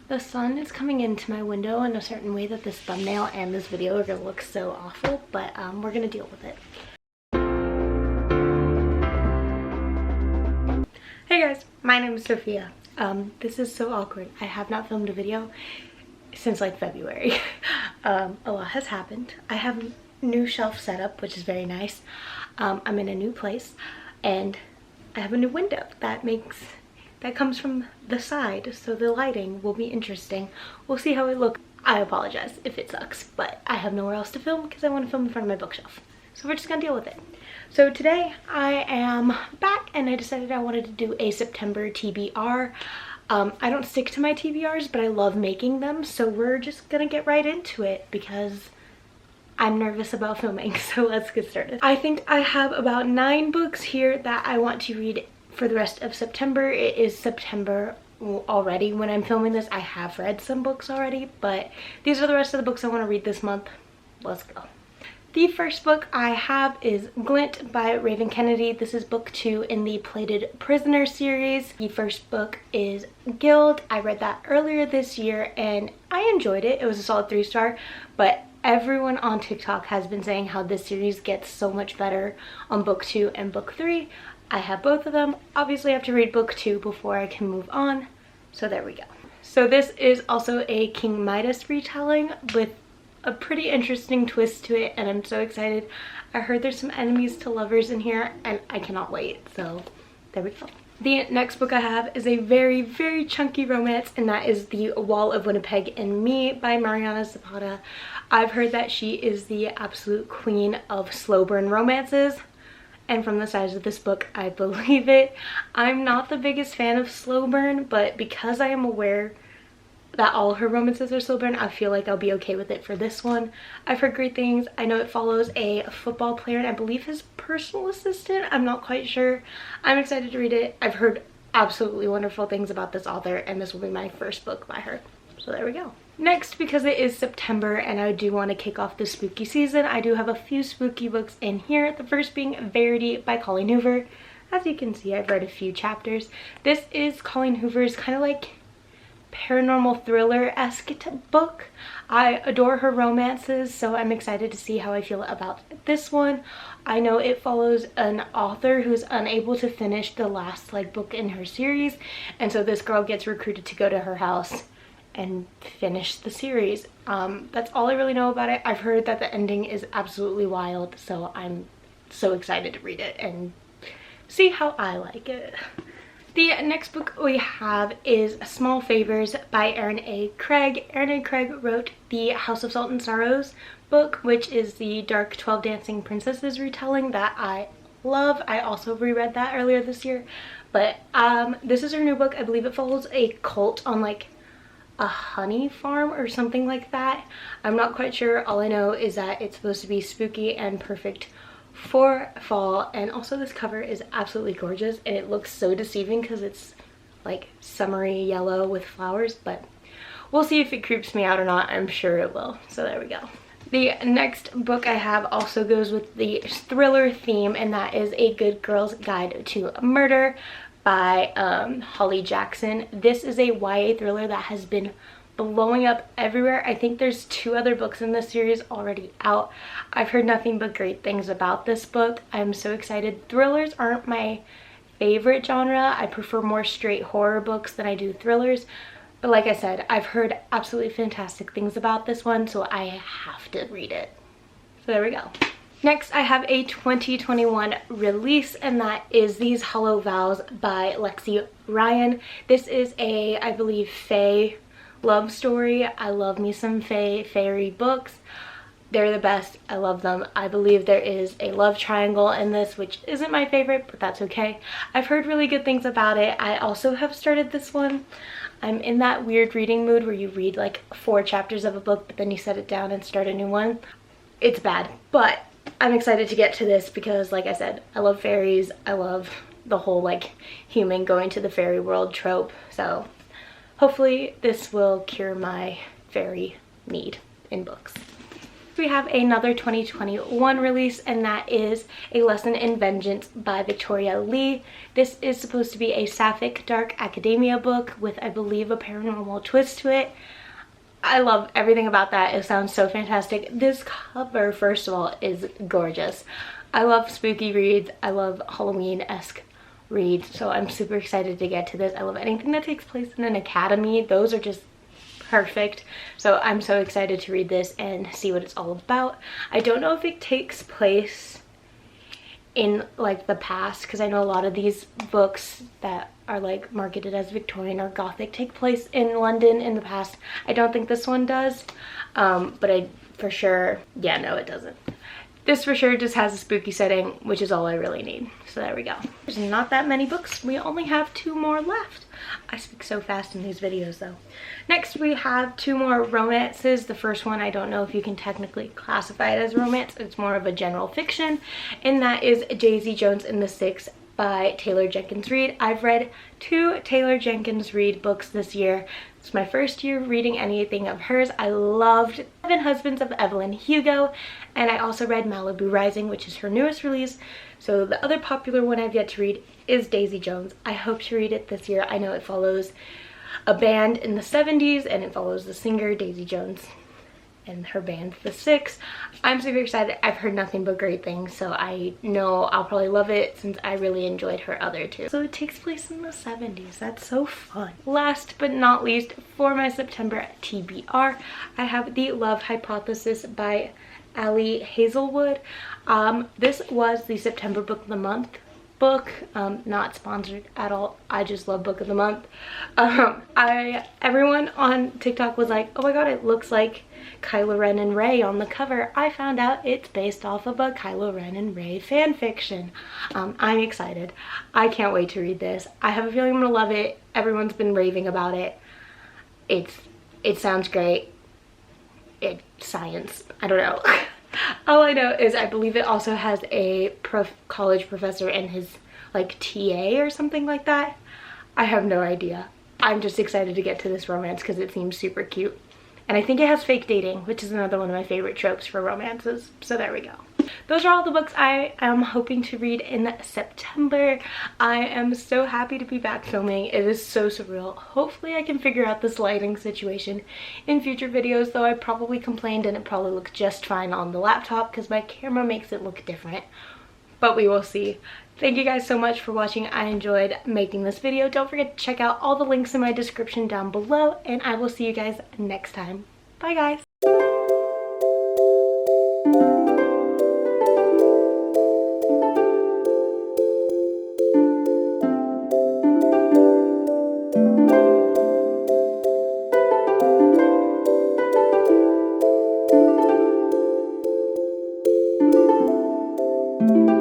The sun is coming into my window in a certain way that this thumbnail and this video are gonna look so awful, but we're gonna deal with it. Hey guys, my name is Sophia. This is so awkward. I have not filmed a video since like February. A lot has happened. I have a new shelf set up, which is very nice. I'm in a new place and I have a new window that comes from the side, so the lighting will be interesting. We'll see how it looks. I apologize if it sucks, but I have nowhere else to film because I want to film in front of my bookshelf. So we're just gonna deal with it. So today I am back and I decided I wanted to do a September TBR. I don't stick to my TBRs, but I love making them, so we're just gonna get right into it because I'm nervous about filming, so let's get started. I think I have about 9 books here that I want to read for the rest of September. It is September already when I'm filming this. I have read some books already, but these are the rest of the books I want to read this month. Let's go. The first book I have is Glint by Raven Kennedy. This is book 2 in the Plated Prisoner series. The first book is Guild. I read that earlier this year and I enjoyed it. It was a solid 3-star, but everyone on TikTok has been saying how this series gets so much better on book 2 and book 3. I have both of them. Obviously I have to read book 2 before I can move on, so there we go. So this is also a King Midas retelling with a pretty interesting twist to it and I'm so excited. I heard there's some enemies to lovers in here and I cannot wait, so there we go. The next book I have is a very, very chunky romance, and that is The Wall of Winnipeg and Me by Mariana Zapata. I've heard that she is the absolute queen of slow burn romances, and from the size of this book, I believe it. I'm not the biggest fan of slow burn, but because I am aware that all her romances are slow burn, I feel like I'll be okay with it for this one. I've heard great things. I know it follows a football player and I believe his personal assistant. I'm not quite sure. I'm excited to read it. I've heard absolutely wonderful things about this author and this will be my first book by her. So there we go. Next, because it is September and I do want to kick off the spooky season, I do have a few spooky books in here. The first being Verity by Colleen Hoover. As you can see, I've read a few chapters. This is Colleen Hoover's kind of like paranormal thriller-esque book. I adore her romances, so I'm excited to see how I feel about this one. I know it follows an author who's unable to finish the last book in her series, and so this girl gets recruited to go to her house and finish the series. That's all I really know about it. I've heard that the ending is absolutely wild, so I'm so excited to read it and see how I like it. The next book we have is Small Favors by Erin A. Craig. Erin A. Craig wrote the House of Salt and Sorrows book, which is the Dark 12 Dancing Princesses retelling that I love. I also reread that earlier this year, but this is her new book. I believe it follows a cult on a honey farm or something like that. I'm not quite sure. All I know is that it's supposed to be spooky and perfect for fall, and also this cover is absolutely gorgeous and it looks so deceiving because it's like summery yellow with flowers, but we'll see if it creeps me out or not. I'm sure it will, so there we go. The next book I have also goes with the thriller theme, and that is A Good Girl's Guide to Murder by Holly Jackson. This is a YA thriller that has been blowing up everywhere. I think there's 2 other books in this series already out. I've heard nothing but great things about this book. I'm so excited. Thrillers aren't my favorite genre. I prefer more straight horror books than I do thrillers. But like I said, I've heard absolutely fantastic things about this one, so I have to read it. So there we go. Next, I have a 2021 release, and that is These Hollow Vows by Lexi Ryan. This is a, I believe, fae love story. I love me some fairy books. They're the best. I love them. I believe there is a love triangle in this, which isn't my favorite, but that's okay. I've heard really good things about it. I also have started this one. I'm in that weird reading mood where you read 4 chapters of a book, but then you set it down and start a new one. It's bad, but I'm excited to get to this because, like I said, I love fairies. I love the whole human going to the fairy world trope, so hopefully this will cure my fairy need in books. we have another 2021 release, and that is A Lesson in Vengeance by Victoria Lee. This is supposed to be a sapphic dark academia book with, I believe, a paranormal twist to it. I love everything about that. It sounds so fantastic. This cover, first of all, is gorgeous. I love spooky reads. I love Halloween-esque reads, so I'm super excited to get to this. I love anything that takes place in an academy. Those are just perfect. So I'm so excited to read this and see what it's all about. I don't know if it takes place in like the past, because I know a lot of these books that are like marketed as Victorian or Gothic take place in London in the past. I don't think this one does, but I for sure, yeah, no, it doesn't. This for sure just has a spooky setting, which is all I really need. So there we go. There's not that many books. We only have 2 more left. I speak so fast in these videos though. Next we have 2 more romances. The first one, I don't know if you can technically classify it as romance. It's more of a general fiction, and that is Daisy Jones and the Six by Taylor Jenkins Reid. I've read 2 Taylor Jenkins Reid books this year. It's my first year reading anything of hers. I loved Seven Husbands of Evelyn Hugo, and I also read Malibu Rising, which is her newest release. So the other popular one I've yet to read is Daisy Jones. I hope to read it this year. I know it follows a band in the 70s, and it follows the singer Daisy Jones and her band, The Six. I'm super excited. I've heard nothing but great things, so I know I'll probably love it since I really enjoyed her other 2. So it takes place in the 70s. That's so fun. Last but not least, for my September TBR, I have The Love Hypothesis by Ali Hazelwood. This was the September Book of the Month book, not sponsored at all. I just love Book of the Month. Everyone on TikTok was like, oh my god, it looks like Kylo Ren and Rey on the cover. I found out it's based off of a Kylo Ren and Rey fan fiction. I'm excited. I can't wait to read this. I have a feeling I'm gonna love it. Everyone's been raving about it. It sounds great. It's science. I don't know. All I know is I believe it also has a college professor and his like TA or something like that. I have no idea. I'm just excited to get to this romance because it seems super cute. And I think it has fake dating, which is another one of my favorite tropes for romances. So there we go. Those are all the books I am hoping to read in September. I am so happy to be back filming. It is so surreal. Hopefully I can figure out this lighting situation in future videos, though I probably complained and it probably looks just fine on the laptop because my camera makes it look different. But we will see. Thank you guys so much for watching. I enjoyed making this video. Don't forget to check out all the links in my description down below, and I will see you guys next time. Bye guys.